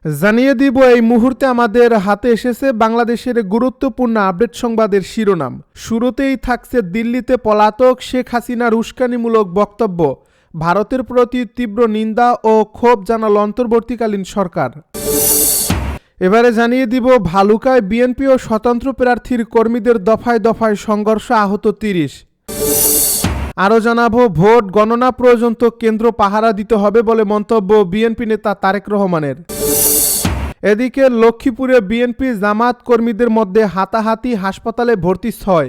জানিয়ে দিব এই মুহূর্তে আমাদের হাতে এসেছে বাংলাদেশের গুরুত্বপূর্ণ আপডেট সংবাদের শিরোনাম। শুরুতেই থাকছে দিল্লিতে পলাতক শেখ হাসিনার উস্কানিমূলক বক্তব্য, ভারতের প্রতি তীব্র নিন্দা ও ক্ষোভ জানাল অন্তর্বর্তীকালীন সরকার। এবারে জানিয়ে দিব ভালুকায় বিএনপি ও স্বতন্ত্র প্রার্থীর কর্মীদের দফায় দফায় সংঘর্ষ, আহত ৩০। আরও জানাবো ভোট গণনা পর্যন্ত কেন্দ্র পাহারা দিতে হবে বলে মন্তব্য বিএনপি নেতা তারেক রহমানের। এদিকে লক্ষ্মীপুরে বিএনপি জামাত কর্মীদের মধ্যে হাতাহাতি, হাসপাতালে ভর্তি ৬।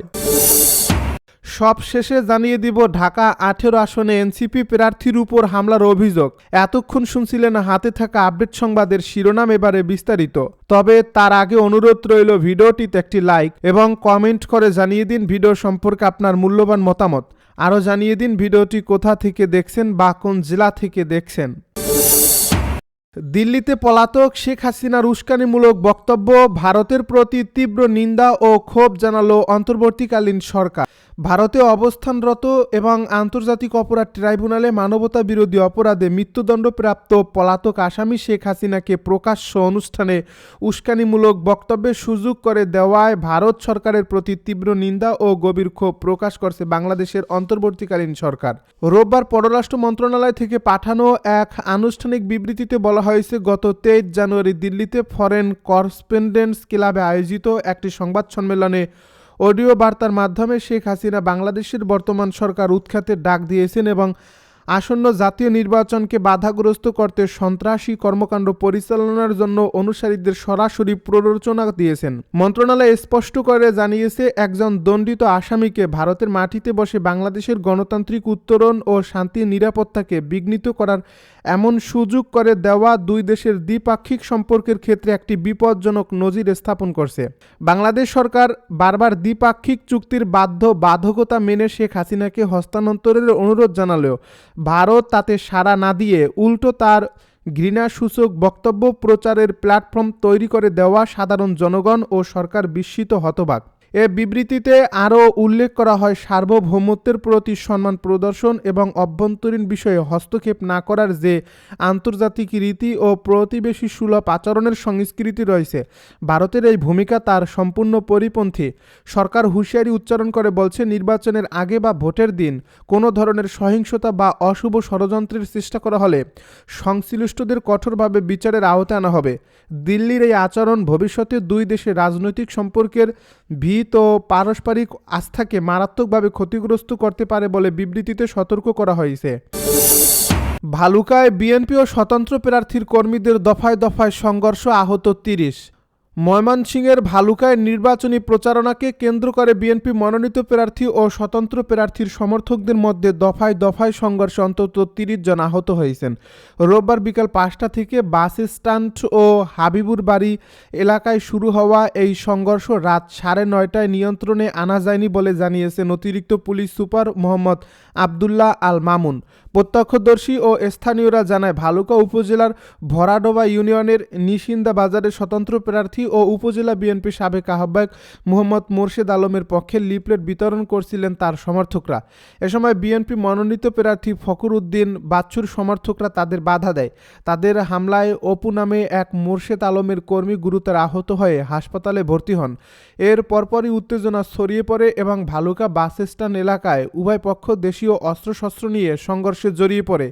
সব শেষে জানিয়ে দিব ঢাকা ১৮ আসনে এনসিপি প্রার্থীর উপর হামলার অভিযোগ। এতক্ষণ শুনছিলেন হাতে থাকা আপডেট সংবাদের শিরোনাম, এবারে বিস্তারিত। তবে তার আগে অনুরোধ রইল ভিডিওটিতে একটি লাইক এবং কমেন্ট করে জানিয়ে দিন ভিডিও সম্পর্কে আপনার মূল্যবান মতামত। আরও জানিয়ে দিন ভিডিওটি কোথা থেকে দেখছেন বা কোন জেলা থেকে দেখছেন। দিল্লিতে পলাতক শেখ হাসিনার উস্কানিমূলক বক্তব্য, ভারতের প্রতি তীব্র নিন্দা ও ক্ষোভ জানালো অন্তর্বর্তীকালীন সরকার। ভারতে অবস্থানরত এবং আন্তর্জাতিক অপরাধ ট্রাইব্যুনালে মানবতা বিরোধী অপরাধে মৃত্যুদণ্ডপ্রাপ্ত পলাতক আসামি শেখ হাসিনাকে প্রকাশ্য অনুষ্ঠানে উস্কানিমূলক বক্তব্যের সুযোগ করে দেওয়ায় ভারত সরকারের প্রতি তীব্র নিন্দা ও গভীর ক্ষোভ প্রকাশ করছে বাংলাদেশের অন্তর্বর্তীকালীন সরকার। রোববার পররাষ্ট্র মন্ত্রণালয় থেকে পাঠানো এক আনুষ্ঠানিক বিবৃতিতে বলা হয়েছে, গত ২৩ জানুয়ারি দিল্লিতে ফরেন করেসপন্ডেন্টস ক্লাবে আয়োজিত একটি সংবাদ সম্মেলনে অডিও বার্তার মাধ্যমে শেখ হাসিনা বাংলাদেশের বর্তমান সরকার উৎখাতের ডাক দিয়েছেন এবং আসন্ন জাতীয় নির্বাচনকে বাধাগ্রস্ত করতে সন্ত্রাসী কর্মকাণ্ড পরিচালনার জন্য অনুসারীদের সরাসরি প্ররোচনা দিয়েছেন। মন্ত্রণালয় স্পষ্ট করে জানিয়েছে, একজন দণ্ডিত আসামিকে ভারতের মাটিতে বসে বাংলাদেশের গণতান্ত্রিক উত্তরণ ও শান্তি নিরাপত্তাকে বিঘ্নিত করার এমন সুযোগ করে দেওয়া দুই দেশের দ্বিপাক্ষিক সম্পর্কের ক্ষেত্রে একটি বিপজ্জনক নজির স্থাপন করছে। বাংলাদেশ সরকার বারবার দ্বিপাক্ষিক চুক্তির বাধ্যকতা মেনে শেখ হাসিনাকে হস্তান্তরের অনুরোধ জানালেও ভারত তাতে সাড়া না দিয়ে উল্টো তার ঘৃণাসূচক বক্তব্য প্রচারের প্ল্যাটফর্ম তৈরি করে দেওয়া সাধারণ জনগণ ও সরকার বিস্মিত, হতবাক। এ বিবৃতিতে আরও উল্লেখ করা হয়, সার্বভৌমত্বের প্রতি সম্মান প্রদর্শন এবং অভ্যন্তরীণ বিষয়ে হস্তক্ষেপ না করার যে আন্তর্জাতিক রীতি ও প্রতিবেশী সুলভ আচরণের সংস্কৃতি রয়েছে, ভারতের এই ভূমিকা তার সম্পূর্ণ পরিপন্থী। সরকার হুঁশিয়ারি উচ্চারণ করে বলছে, নির্বাচনের আগে বা ভোটের দিন কোনো ধরনের সহিংসতা বা অশুভ ষড়যন্ত্রের চেষ্টা করা হলে সংশ্লিষ্টদের কঠোরভাবে বিচারের আওতায় আনা হবে। দিল্লির এই আচরণ ভবিষ্যতে দুই দেশের রাজনৈতিক সম্পর্কের ও পারস্পরিক আস্থাকে মারাত্মকভাবে ক্ষতিগ্রস্ত করতে পারে বলে বিবৃতিতে সতর্ক করা হয়েছে। ভালুকায় বিএনপি ও স্বতন্ত্র প্রার্থীর কর্মীদের দফায় দফায় সংঘর্ষ, আহত ৩০। ময়মনসিংহের ভালুকায় নির্বাচনী প্রচারণাকে কেন্দ্র করে বিএনপি মনোনীত প্রার্থী ও স্বতন্ত্র প্রার্থীর সমর্থকদের মধ্যে দফায় দফায় সংঘর্ষে অন্তত ৩০ জন আহত হয়েছেন। রোববার বিকাল ৫টা থেকে বাস স্ট্যান্ড ও হাবিবুর বাড়ি এলাকায় শুরু হওয়া এই সংঘর্ষ রাত ৯:৩০টায় নিয়ন্ত্রণে আনা যায়নি বলে জানিয়েছেন অতিরিক্ত পুলিশ সুপার মোহাম্মদ আবদুল্লাহ আল মামুন। প্রত্যক্ষদর্শী ও স্থানীয়রা জানায়, ভালুকা উপজেলার ভরাডোবা ইউনিয়নের নিশিন্দা বাজারে স্বতন্ত্র প্রার্থী ও উপজেলা বিএনপি সাবেক আহ্বায়ক মোহাম্মদ মোর্শেদ আলমের পক্ষে লিফলেট বিতরণ করছিলেন তার সমর্থকরা। এ সময় বিএনপি মনোনীত প্রার্থী ফখর উদ্দিন বাচ্চুর সমর্থকরা তাদের বাধা দেয়। তাদের হামলায় অপু নামে এক মোর্শেদ আলমের কর্মী গুরুতর আহত হয়ে হাসপাতালে ভর্তি হন। এর পরপরই উত্তেজনা ছড়িয়ে পড়ে এবং ভালুকা বাস স্ট্যান্ড এলাকায় উভয় পক্ষ দেশীয় অস্ত্রশস্ত্র নিয়ে সংঘর্ষে জড়িয়ে পড়ে।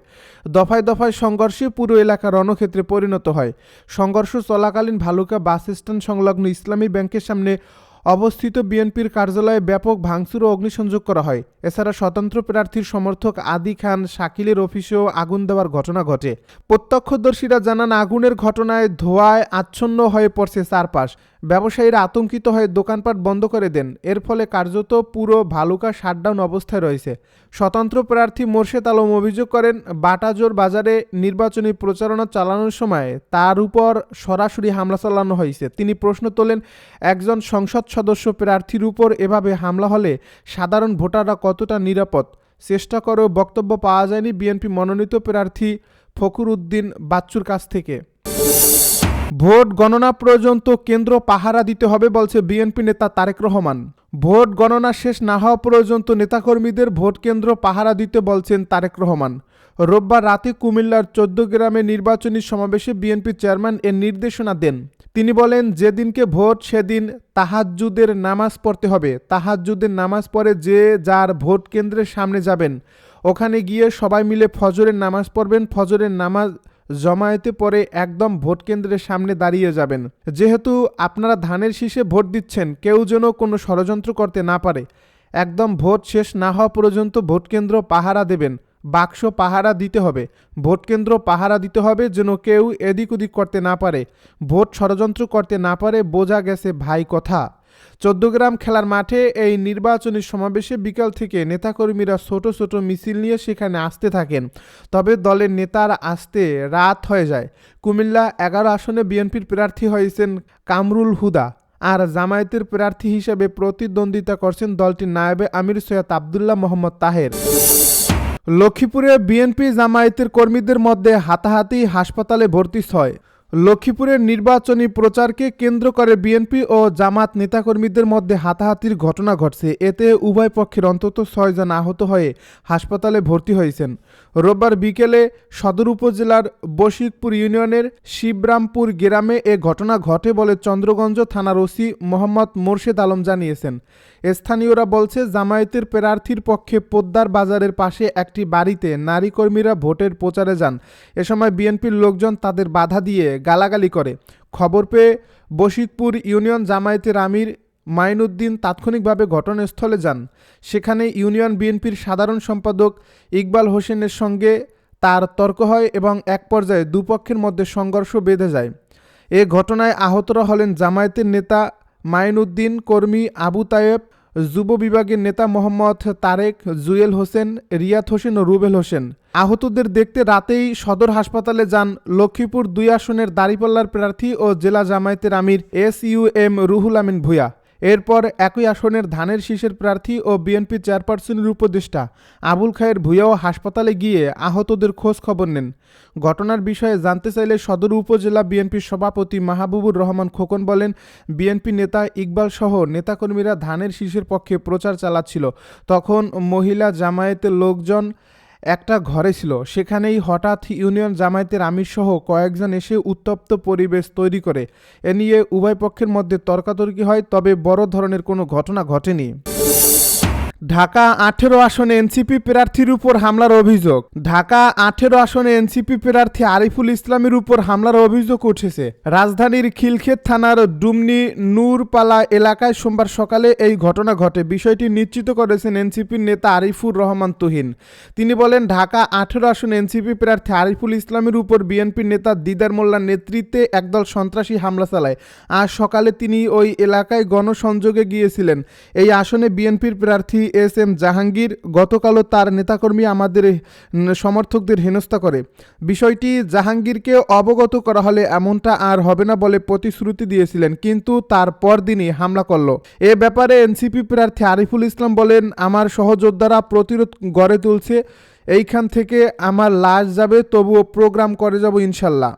দফায় দফায় সংঘর্ষে পুরো এলাকা রণক্ষেত্রে পরিণত হয়। সংঘর্ষ চলাকালীন ভালুকা বাস স্ট্যান্ড সংলগ্ন ইসলামী ব্যাংকের সামনে অবস্থিত বিএনপির কার্যালয়ে ব্যাপক ভাঙচুর ও অগ্নিসংযোগ করা হয়। এছাড়া স্বতন্ত্র প্রার্থীর সমর্থক আদি খান শাকিলের অফিসেও আগুন দেওয়ার ঘটনা ঘটে। প্রত্যক্ষদর্শীরা জানান, আগুনের ঘটনায় ধোঁয়ায় আচ্ছন্ন হয়ে পড়ছে চারপাশ। ব্যবসায়ীরা আতঙ্কিত হয়ে দোকানপাট বন্ধ করে দেন। এর ফলে কার্যত পুরো ভালুকা শাটডাউন অবস্থায় রয়েছে। স্বতন্ত্র প্রার্থী মোর্শেদ আলম অভিযোগ করেন, বাটাজোর বাজারে নির্বাচনী প্রচারণা চালানোর সময় তার উপর সরাসরি হামলা চালানো হয়েছে। তিনি প্রশ্ন তোলেন, একজন সংসদ সদস্য প্রার্থীর উপর এভাবে হামলা হলে সাধারণ ভোটাররা কতটা নিরাপদ? চেষ্টা করেও বক্তব্য পাওয়া যায়নি বিএনপি মনোনীত প্রার্থী ফখর উদ্দিন বাচ্চুর কাছ থেকে। ভোট গণনা পর্যন্ত কেন্দ্র পাহারা দিতে হবে বলছে বিএনপি নেতা তারেক রহমান। ভোট গণনা শেষ না হওয়া পর্যন্ত নেতাকর্মীদের ভোট কেন্দ্র পাহারা দিতে বলছেন তারেক রহমান। রোববার রাতে কুমিল্লার ১৪ গ্রামে নির্বাচনী সমাবেশে বিএনপি চেয়ারম্যান এর নির্দেশনা দেন। তিনি বলেন, যেদিনকে ভোট সেদিন তাহাজ্জুদের নামাজ পড়তে হবে। তাহাজ্জুদের নামাজ পড়ে যে যার ভোট কেন্দ্রের সামনে যাবেন, ওখানে গিয়ে সবাই মিলে ফজরের নামাজ পড়বেন। ফজরের নামাজ জমায়েতে পরে একদম ভোট কেন্দ্রের সামনে দাঁড়িয়ে যাবেন। যেহেতু আপনারা ধানের শীষে ভোট দিচ্ছেন, কেউ যেন কোনো ষড়যন্ত্র করতে না পারে। একদম ভোট শেষ না হওয়া পর্যন্ত ভোটকেন্দ্র পাহারা দেবেন। বাক্স পাহারা দিতে হবে, ভোটকেন্দ্র পাহারা দিতে হবে, যেন কেউ এদিক ওদিক করতে না পারে, ভোট ষড়যন্ত্র করতে না পারে। বোঝা গেছে ভাই কথা। ১৪ গ্রাম খেলার মাঠে এই নির্বাচনী সমাবেশে বিকাল থেকে নেতাকর্মীরা ছোট ছোট মিছিল নিয়ে সেখানে আসতে থাকেন। তবে দলের নেতার আসতে রাত হয়ে যায়। কুমিল্লা ১১ আসনে বিএনপির প্রার্থী হয়েছেন কামরুল হুদা, আর জামায়াতের প্রার্থী হিসেবে প্রতিদ্বন্দ্বিতা করছেন দলটির নায়েবে আমির সৈয়দ আবদুল্লাহ মোহাম্মদ তাহের। লক্ষ্মীপুরে বিএনপি জামায়াতের কর্মীদের মধ্যে হাতাহাতি, হাসপাতালে ভর্তি ৬। লক্ষ্মীপুরের নির্বাচনী প্রচারকে কেন্দ্র করে বিএনপি ও জামাত নেতাকর্মীদের মধ্যে হাতাহাতির ঘটনা ঘটছে। এতে উভয় পক্ষের অন্তত ৬ জন আহত হয়ে হাসপাতালে ভর্তি হয়েছেন। রোববার বিকেলে সদর উপজেলার বশিকপুর ইউনিয়নের শিবরামপুর গ্রামে এ ঘটনা ঘটে বলে চন্দ্রগঞ্জ থানার ওসি মোহাম্মদ মোর্শেদ আলম জানিয়েছেন। স্থানীয়রা বলছে, জামায়াতের প্রার্থীর পক্ষে পোদ্দার বাজারের পাশে একটি বাড়িতে নারী কর্মীরা ভোটের প্রচারে যান। এ সময় বিএনপির লোকজন তাদের বাধা দিয়ে গালাগালি করে। খবর পেয়ে বশিকপুর ইউনিয়ন জামায়াতের আমির মাইনুদ্দিন তাৎক্ষণিকভাবে ঘটনাস্থলে যান। সেখানে ইউনিয়ন বিএনপির সাধারণ সম্পাদক ইকবাল হোসেনের সঙ্গে তার তর্ক হয় এবং এক পর্যায়ে দুপক্ষের মধ্যে সংঘর্ষ বেঁধে যায়। এ ঘটনায় আহতরা হলেন জামায়াতের নেতা মাইনুদ্দিন, কর্মী আবু তায়েব, যুব বিভাগের নেতা মোহাম্মদ তারেক, জুয়েল হোসেন, রিয়াদ হোসেন ও রুবেল হোসেন। আহতদের দেখতে রাতেই সদর হাসপাতালে যান লক্ষ্মীপুর ২ আসনের দাঁড়িপাল্লার প্রার্থী ও জেলা জামায়াতের আমির SUM রুহুল আমিন ভূঁইয়া। এরপর একই আসনের ধানের শীষের প্রার্থী ও বিএনপি চেয়ারপারসনের উপদেষ্টা আবুল খায়ের ভূঁইয়াও হাসপাতালে গিয়ে আহতদের খোঁজ খবর নেন। ঘটনার বিষয়ে জানতে চাইলে সদর উপজেলা বিএনপির সভাপতি মাহবুবুর রহমান খোকন বলেন, বিএনপি নেতা ইকবাল সহ নেতাকর্মীরা ধানের শীষের পক্ষে প্রচার চালাচ্ছিল। তখন মহিলা জামায়াতের লোকজন একটা ঘরে ছিল। সেখানেই হঠাৎ ইউনিয়ন জামায়াতের আমির সহ কয়েকজন এসে উত্তপ্ত পরিবেশ তৈরি করে। এ নিয়ে উভয় পক্ষের মধ্যে তর্কাতর্কি হয়, তবে বড় ধরনের কোনো ঘটনা ঘটেনি। ঢাকা ১৮ আসনে এনসিপি প্রার্থীর উপর হামলার অভিযোগ। ঢাকা ১৮ আসনে এনসিপি প্রার্থী আরিফুল ইসলামের উপর হামলার অভিযোগ উঠেছে। রাজধানীর খিলক্ষেত থানার ডুমনি নূরপালা এলাকায় সোমবার সকালে এই ঘটনা ঘটে। বিষয়টি নিশ্চিত করেছেন এনসিপির নেতা আরিফুর রহমান তুহিন। তিনি বলেন, ঢাকা ১৮ আসনে এনসিপি প্রার্থী আরিফুল ইসলামের উপর বিএনপির নেতা দিদার মোল্লার নেতৃত্বে একদল সন্ত্রাসী হামলা চালায়। আজ সকালে তিনি ওই এলাকায় গণসংযোগে গিয়েছিলেন। এই আসনে বিএনপির প্রার্থী SM জাহাঙ্গীর গতকালও তার নেতাকর্মী আমাদের সমর্থকদের হেনস্থা করে। বিষয়টি জাহাঙ্গীরকে অবগত করা হলে এমনটা আর হবে না বলে প্রতিশ্রুতি দিয়েছিলেন, কিন্তু তার পরদিনই হামলা করল। এ ব্যাপারে এনসিপি প্রার্থী আরিফুল ইসলাম বলেন, আমার সহযোদ্ধারা প্রতিরোধ গড়ে তুলছে। এইখান থেকে আমার লাশ যাবে, তবুও প্রোগ্রাম করে যাব ইনশাল্লাহ।